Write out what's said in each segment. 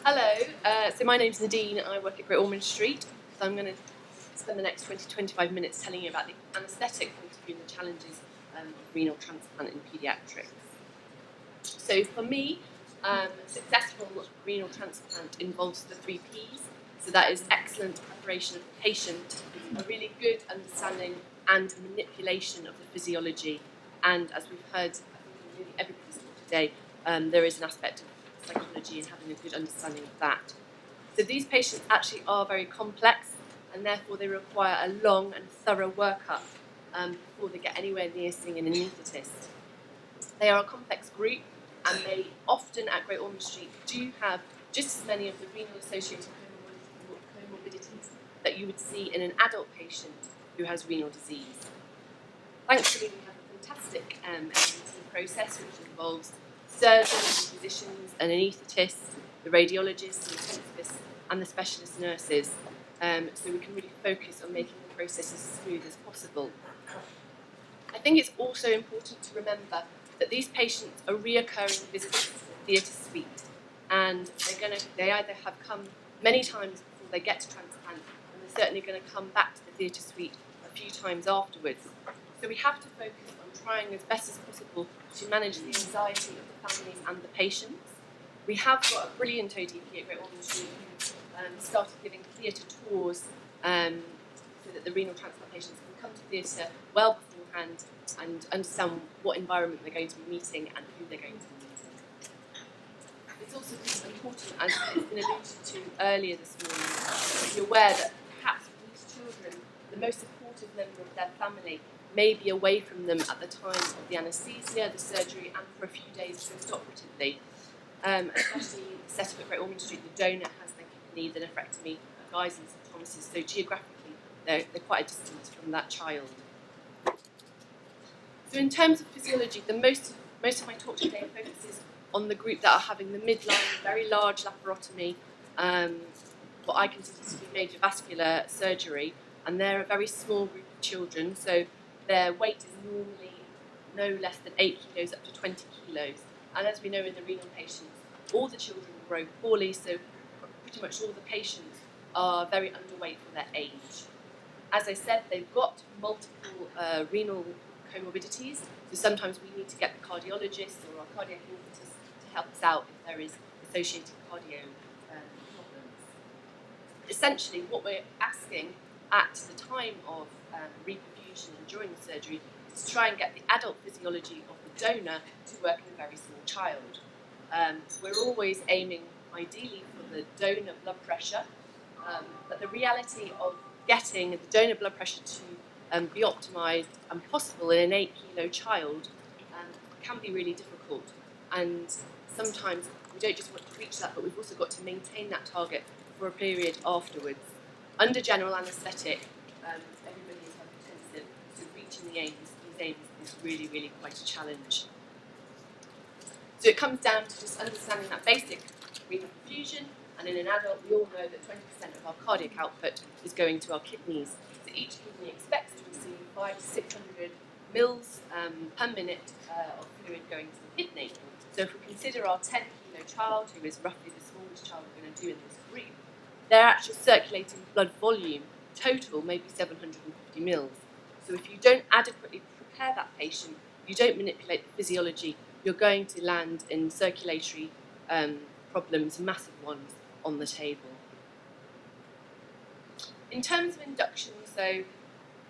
Hello, so my name's Nadine and I work at Great Ormond Street. So I'm going to spend the next 20-25 minutes telling you about the anaesthetic point of view and the challenges of renal transplant in paediatrics. So for me, successful renal transplant involves the 3 Ps. So that is excellent preparation of the patient, a really good understanding and manipulation of the physiology. And as we've heard, I think in nearly everybody's talk today, there is an aspect of psychology and having a good understanding of that. So these patients actually are very complex and therefore they require a long and thorough workup before they get anywhere near seeing an anaesthetist. They are a complex group and they often at Great Ormond Street do have just as many of the renal associated comorbidities that you would see in an adult patient who has renal disease. Thankfully we have a fantastic MDT process which involves surgeons, physicians, an anaesthetist, the radiologists, the intensivists, and the specialist nurses. So we can really focus on making the process as smooth as possible. I think it's also important to remember that these patients are reoccurring visitors to the theatre suite, and they either have come many times before they get to transplant, and they're certainly going to come back to the theatre suite a few times afterwards. So we have to focus on trying as best as possible to manage the anxiety of the families and the patients. We have got a brilliant ODP at Great Ormond Street who started giving theatre tours so that the renal transplant patients can come to theatre well beforehand and understand what environment they're going to be meeting and who they're going to be meeting. It's also important, as has been alluded to earlier this morning, to be aware that perhaps for these children, the most supportive member of their family may be away from them at the time of the anaesthesia, the surgery, and for a few days post-operatively. Especially the setup at Great Ormond Street, the donor has their kidney, the nephrectomy, Guy's and St Thomas's, so geographically they're quite a distance from that child. So in terms of physiology, most of my talk today focuses on the group that are having the midline, very large laparotomy, what I consider to be major vascular surgery, and they're a very small group of children, so their weight is normally no less than 8 kilos up to 20 kilos. And as we know in the renal patients, all the children grow poorly, so pretty much all the patients are very underweight for their age. As I said, they've got multiple renal comorbidities, so sometimes we need to get the cardiologist or our cardiac anaesthetist to help us out if there is associated cardio problems. Essentially, what we're asking at the time of reperfusion and during the surgery is to try and get the adult physiology of the donor to work in a very small child. We're always aiming, ideally, for the donor blood pressure, but the reality of getting the donor blood pressure to be optimised and possible in an 8-kilo child can be really difficult. And sometimes we don't just want to reach that, but we've also got to maintain that target for a period afterwards. Under general anaesthetic, everybody is hypertensive, so reaching these aims is really, really quite a challenge. So it comes down to just understanding that basic renal perfusion, and in an adult we all know that 20% of our cardiac output is going to our kidneys. So each kidney expects to receive 500 to 600 mils per minute of fluid going to the kidney. So if we consider our 10-kilo child, who is roughly the smallest child we're going to do in this group, their actual circulating blood volume total may be 750 mils. So if you don't adequately prepare that patient, you don't manipulate the physiology, you're going to land in circulatory problems, massive ones, on the table. In terms of induction, so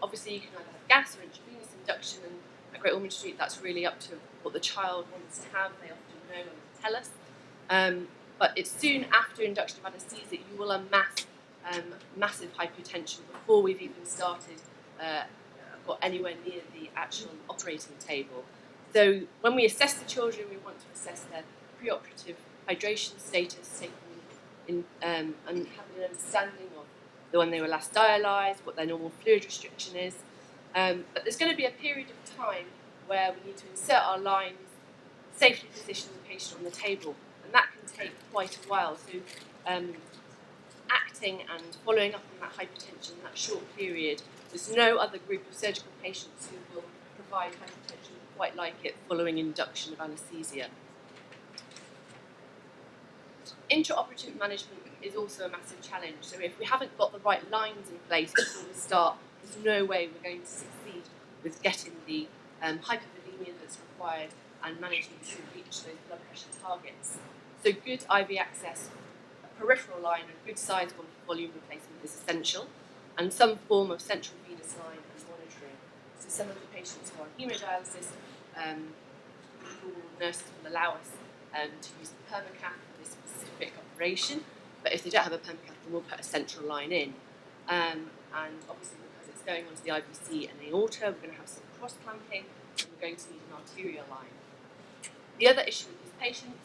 obviously you can either have gas or intravenous induction, and at Great Ormond Street that's really up to what the child wants to have. They often know and tell us. But it's soon after induction of anaesthesia you will amass massive hypotension before we've even started got anywhere near the actual operating table. So when we assess the children, we want to assess their preoperative hydration status, taking in, and having an understanding of when they were last dialyzed, what their normal fluid restriction is. But there's going to be a period of time where we need to insert our lines, safely position the patient on the table, and that can take quite a while. So acting and following up on that hypertension in that short period, there's no other group of surgical patients who will provide hypertension quite like it following induction of anaesthesia. Intraoperative management is also a massive challenge. So if we haven't got the right lines in place before we start, there's no way we're going to succeed with getting the hypervolemia that's required and managing to reach those blood pressure targets. So good IV access, a peripheral line, and good size volume replacement is essential, and some form of central venous line and monitoring. So some of the patients who are on hemodialysis, nurses will allow us to use the permacath for this specific operation, but if they don't have a permacath, then we'll put a central line in. And obviously, because it's going onto the IVC and aorta, we're going to have some cross-clamping, and we're going to need an arterial line. The other issue with these patients,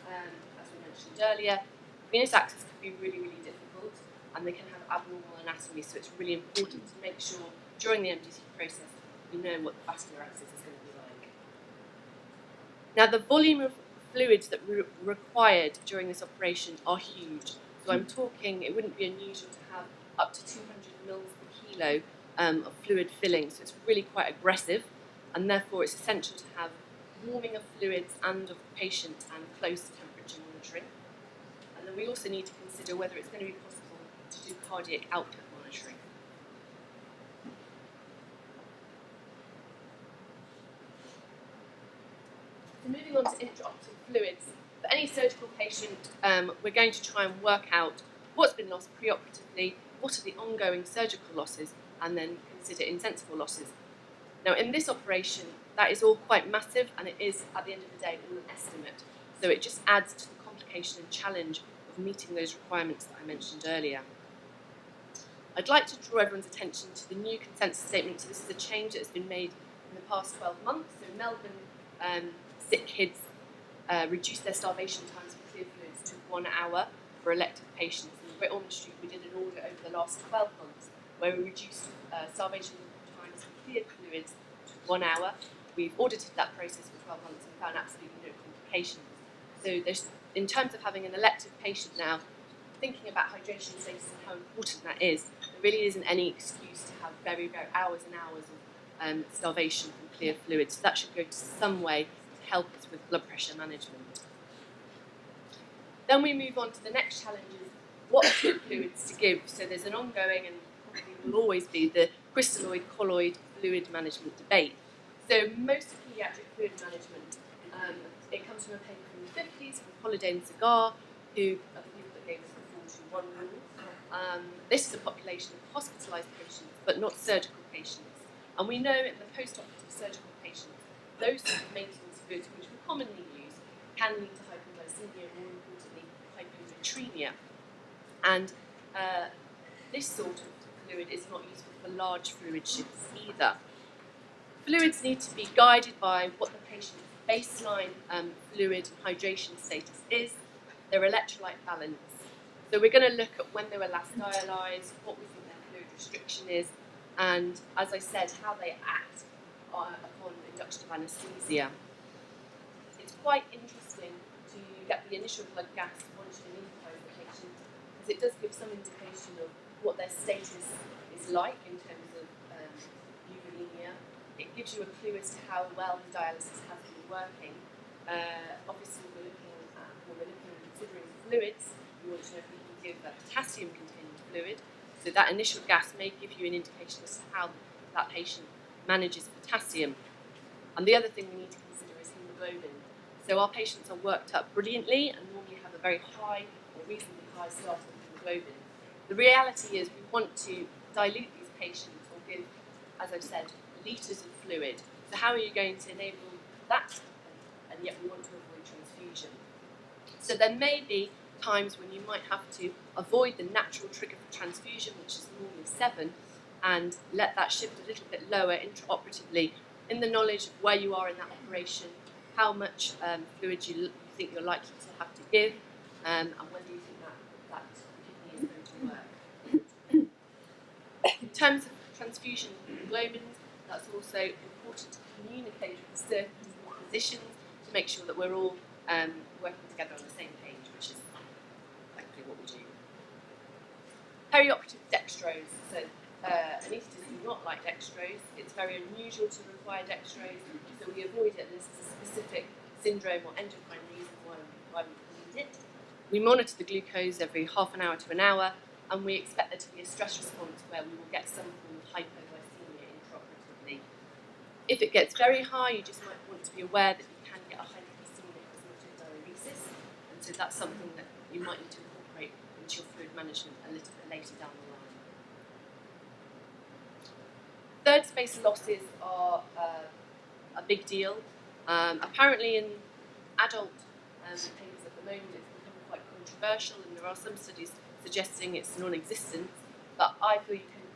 as we mentioned earlier, venous access can be really, really difficult, and they can have abnormal anatomy, so it's really important to make sure during the MDT process we know what the vascular access is going to be like. Now, the volume of fluids that were required during this operation are huge. So I'm talking, it wouldn't be unusual to have up to 200 mils per kilo of fluid filling, so it's really quite aggressive, and therefore it's essential to have warming of fluids and of the patient and close temperature monitoring. And then we also need to consider whether it's going to be possible to do cardiac output monitoring. So moving on to intraoperative fluids, for any surgical patient, we're going to try and work out what's been lost preoperatively, what are the ongoing surgical losses, and then consider insensible losses. Now, in this operation, that is all quite massive, and it is, at the end of the day, all an estimate. So it just adds to the complication and challenge of meeting those requirements that I mentioned earlier. I'd like to draw everyone's attention to the new consensus statement. So this is a change that has been made in the past 12 months. So Melbourne sick kids reduced their starvation times for clear fluids to 1 hour for elective patients. In Great Ormond Street, we did an audit over the last 12 months where we reduced starvation times for cleared fluids to 1 hour. We've audited that process for 12 months and found absolutely no complications. So there's, in terms of having an elective patient now, thinking about hydration status and how important that is, there really isn't any excuse to have very, very hours and hours of starvation from clear fluids. So that should go to some way to help us with blood pressure management. Then we move on to the next challenge is what fluids to give. So there's an ongoing and probably will always be the crystalloid, colloid fluid management debate. So most of paediatric fluid management, it comes from a paper from the 50s from Holiday and Cigar, who are the people that gave us the 4-to-1 rule. This is a population of hospitalised patients, but not surgical patients. And we know in the post-operative surgical patients, those maintenance fluids which we commonly use can lead to hypoglycemia, more importantly, hyponatremia. And this sort of fluid is not useful for large fluid shifts either. Fluids need to be guided by what the patient's baseline fluid and hydration status is, their electrolyte balance. So we're going to look at when they were last dialysed, what we think their fluid restriction is, and, as I said, how they act upon induction of anaesthesia. It's quite interesting to get the initial blood gas monitoring info of the patient, because it does give some indication of what their status is like in terms of euvolemia. It gives you a clue as to how well the dialysis has been working. Obviously, when we're looking at considering fluids, we want to know if we can give a potassium-containing fluid. So that initial gas may give you an indication as to how that patient manages potassium. And the other thing we need to consider is hemoglobin. So our patients are worked up brilliantly and normally have a very high or reasonably high starting hemoglobin. The reality is we want to dilute these patients or give, as I've said, litres of fluid. So how are you going to enable that to happen, and yet we want to avoid transfusion? So there may be times when you might have to avoid the natural trigger for transfusion, which is normally 7, and let that shift a little bit lower intraoperatively in the knowledge of where you are in that operation, how much fluid you think you're likely to have to give, and whether you think that kidney is going to work. In terms of transfusion hemoglobins, that's also important to communicate with the surgeons and physicians to make sure that we're all working together on the same page, which is exactly what we do. Perioperative dextrose. So anaesthetists do not like dextrose. It's very unusual to require dextrose, so we avoid it unless there's a specific syndrome or endocrine reason why we need it. We monitor the glucose every half an hour to an hour, and we expect there to be a stress response where we will get some form of hypoglycemia intraoperatively. If it gets very high, you just might want to be aware that you can get a hypoglycemic osmotic diuresis, and so that's something that you might need to incorporate into your fluid management a little bit later down the line. Third space losses are a big deal. Apparently in adult papers at the moment it's become quite controversial, and there are some studies suggesting it's non-existent, but I feel you can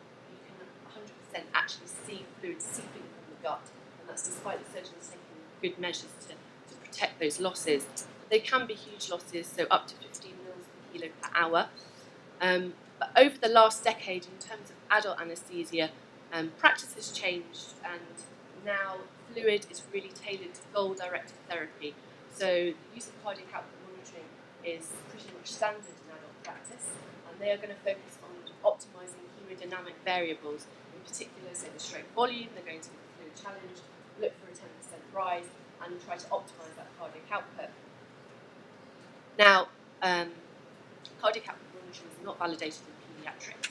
100% actually see fluid seeping from the gut, and that's despite the surgeons taking good measures to protect those losses. They can be huge losses, so up to 15 mils per kilo per hour. But over the last decade, in terms of adult anaesthesia, practice has changed, and now fluid is really tailored to goal-directed therapy. So the use of cardiac output monitoring is pretty much standard in adult practice, and they are going to focus on optimising hemodynamic variables, in particular, say the stroke volume. They're going to look at the fluid challenge, look for a 10% rise, and try to optimise that cardiac output. Now, cardiac output monitoring is not validated in paediatrics.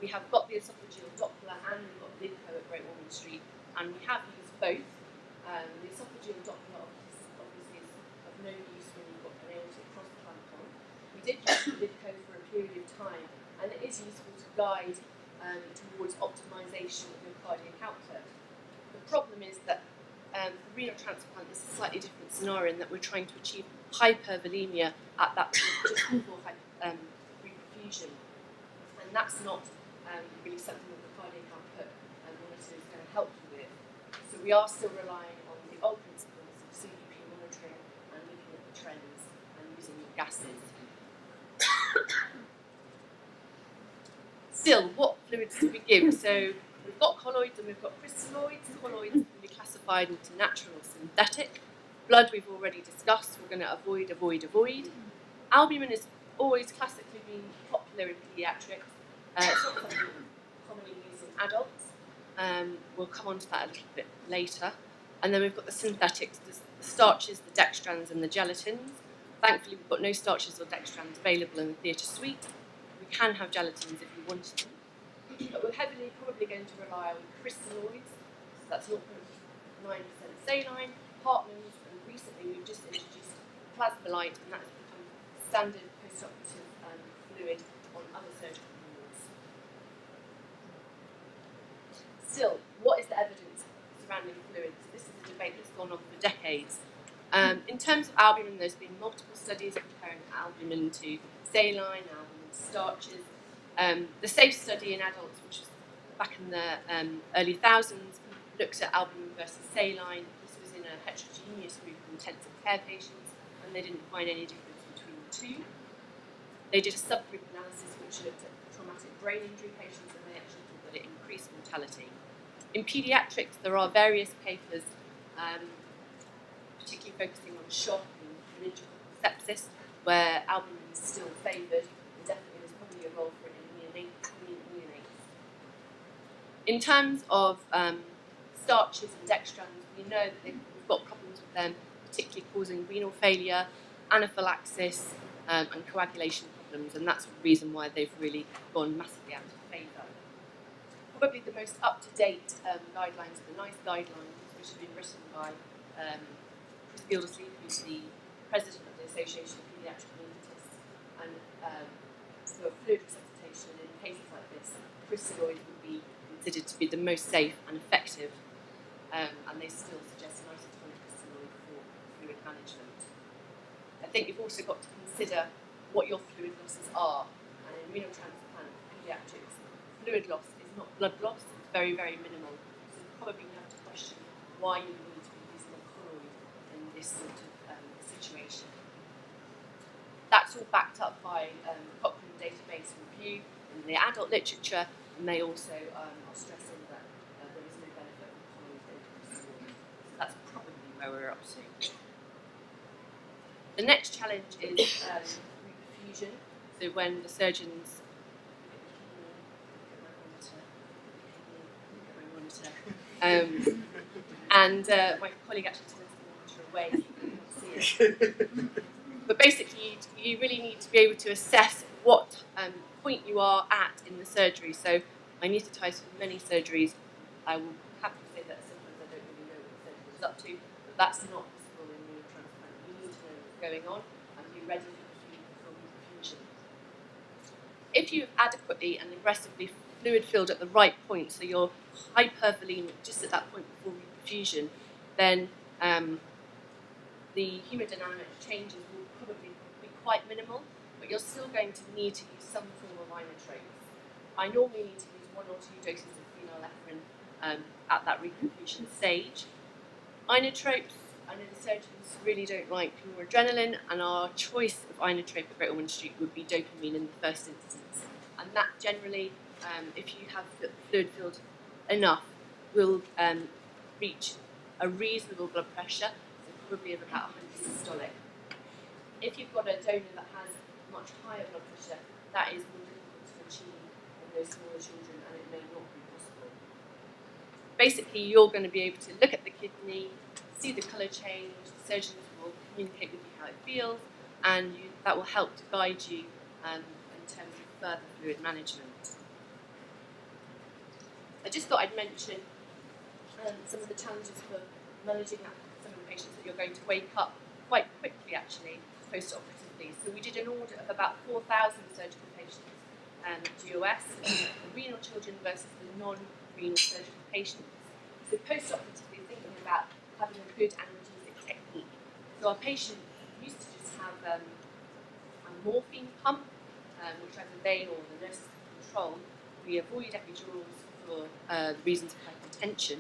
We have got the esophageal Doppler and we've got LIDCO at Great Ormond Street, and we have used both. The esophageal Doppler obviously is of no use when you've got an aortic cross-clampon. We did use LIDCO for a period of time, and it is useful to guide towards optimisation of your cardiac output. The problem is that for renal transplant, this is a slightly different scenario in that we're trying to achieve hypervolemia at that point just before reperfusion, and that's not really something that the cardiac output monitor is going to help you with. So we are still relying on the old principles of CVP monitoring and looking at the trends and using gases. Still, what fluids do we give? So we've got colloids and we've got crystalloids. Colloids can be classified into natural or synthetic. Blood we've already discussed, we're going to avoid. Albumin has always classically been popular in paediatrics. It's not something commonly used in adults. We'll come on to that a little bit later. And then we've got the synthetics, the starches, the dextrans and the gelatins. Thankfully we've got no starches or dextrans available in the theatre suite. We can have gelatins if you wanted them. But we're heavily probably going to rely on crystalloids, so that's 0.9% saline, Hartmann's, and recently we've just introduced plasmolite, and that has become standard post-operative fluid on other surgical wards. Still, what is the evidence surrounding fluids? This is a debate that's gone on for decades. In terms of albumin, there's been multiple studies comparing albumin to saline, albumin to starches. The SAFE study in adults, which was back in the early thousands, looked at albumin versus saline. This was in a heterogeneous group of intensive care patients, and they didn't find any difference between the two. They did a subgroup analysis which looked at traumatic brain injury patients, and they actually thought that it increased mortality. In paediatrics, there are various papers, particularly focusing on shock and meningococcal sepsis, where albumin is still favoured, and definitely there's probably a role for it in neonates. In terms of starches and dextrans, we know that we've got problems with them, particularly causing renal failure, anaphylaxis, and coagulation problems, and that's the reason why they've really gone massively out of favour. Probably the most up-to-date guidelines are the NICE guidelines, which have been written by Chris Gildersleeve, who's the president of the Association of Paediatric Anaesthetists, and for fluid resuscitation in cases like this, crystalloids would be considered to be the most safe and effective, and they still suggest an isotonic crystalloid for fluid management. I think you've also got to consider what your fluid losses are, and in renal transplant paediatrics, fluid loss is not blood loss, it's very, very minimal, so you probably have to question why you need to be using a colloid in this sort of situation. That's all backed up by Cochrane database review in the adult literature, and they also are stressing that there is no benefit of colloid data. So that's probably where we're up to. The next challenge is reperfusion. So when the surgeons and my colleague actually turns the monitor away so you can't see it. But basically, you really need to be able to assess what point you are at in the surgery. So I anaesthetize for many surgeries. I will happily say that sometimes I don't really know what the surgery is up to, but that's not possible in renal transplant. You need to know what's going on and be ready for perfusion. If you've adequately and aggressively fluid filled at the right point, so you're hypervolemic just at that point before reperfusion, then the hemodynamic changes will probably be quite minimal, but you're still going to need to use some form of inotropes. I normally need to use 1 or 2 doses of phenylephrine at that reperfusion stage. Inotropes, I know the surgeons really don't like noradrenaline, and our choice of inotrope at Great Ormond Street would be dopamine in the first instance. And that generally, if you have fluid filled enough, will reach a reasonable blood pressure, so probably of about 100 systolic. If you've got a donor that has much higher blood pressure, that is more difficult to achieve in those smaller children, and it may not be possible. Basically, you're going to be able to look at the kidney, see the colour change, the surgeons will communicate with you how it feels, and that will help to guide you in terms of further fluid management. I just thought I'd mention some of the challenges for managing some of the patients that you're going to wake up quite quickly, actually, post-operatively. So we did an audit of about 4,000 surgical patients GOS, the renal children versus the non-renal surgical patients. So post-operatively thinking about having a good analgesic technique. So our patient used to just have a morphine pump, which either they or the nurses control. We avoid epidurals for reasons of hypertension.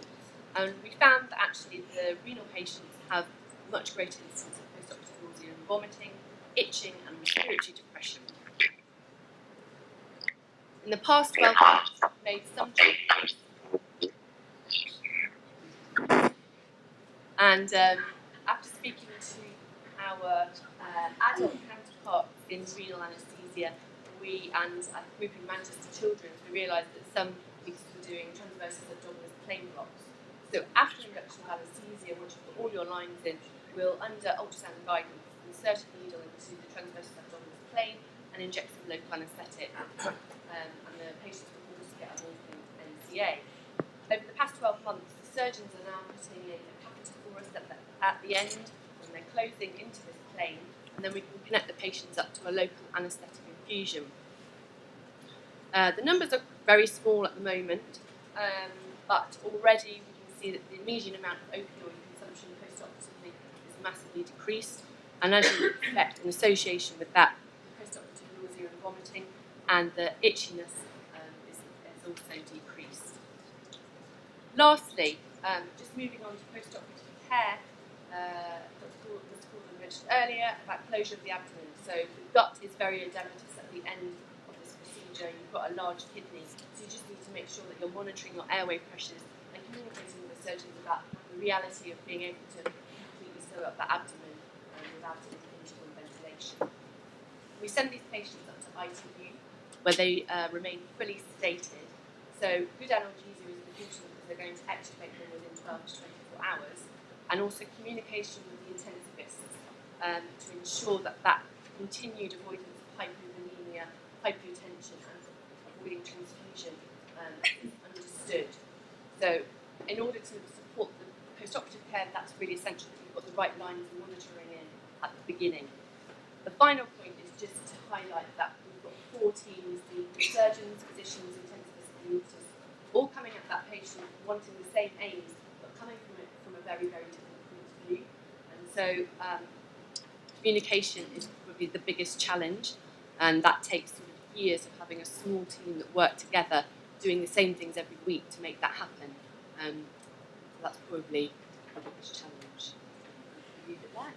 And we found that actually the renal patients have much greater incidence of post-operative nausea and vomiting, itching, and respiratory depression. In the past 12 months, we've made some changes. And after speaking to our adult counterparts in renal anaesthesia, and a group in Manchester Children's, we realised that some weeks were doing transversus abdominis plane blocks. So after induction of anaesthesia, once you've got all your lines in, we'll, under ultrasound guidance, insert a needle into the transversus abdominis plane and inject some local anaesthetic. And the patients will also get a morphine NCA. Over the past 12 months, the surgeons are now putting in a catheter for us at the end, and they're closing into this plane, and then we can connect the patients up to a local anaesthetic infusion. The numbers are very small at the moment, but already we can see that the median amount of opioid consumption post-operatively is massively decreased, and as you would expect, in association with that, post-operative nausea and vomiting, and the itchiness is also decreased. Lastly, just moving on to post-operative care, Dr. Gordon mentioned earlier about closure of the abdomen. So the gut is very edematous at the end of this procedure. You've got a large kidney, so you just need to make sure that you're monitoring your airway pressures and communicating with the surgeons about the reality of being able to completely sew up the abdomen without interval ventilation. We send these patients up to ITU, where they remain fully sedated. So good analgesia is important because they're going to extubate them within 12 to 24 hours, and also communication with the intensivists to ensure that that continued avoidance of hypovolemia, hypotension, and avoiding transfusion is understood. So in order to support the post-operative care, that's really essential that you've got the right lines of monitoring in at the beginning. The final point is just to highlight that we've got 4 teams, the surgeons, physicians, intensivists, and anaesthetists, all coming at that patient wanting the same aims, but coming from it from a very, very different point of view. And so communication is probably the biggest challenge, and that takes sort of years of having a small team that work together, doing the same things every week to make that happen. So that's probably the biggest challenge. I'll leave it there.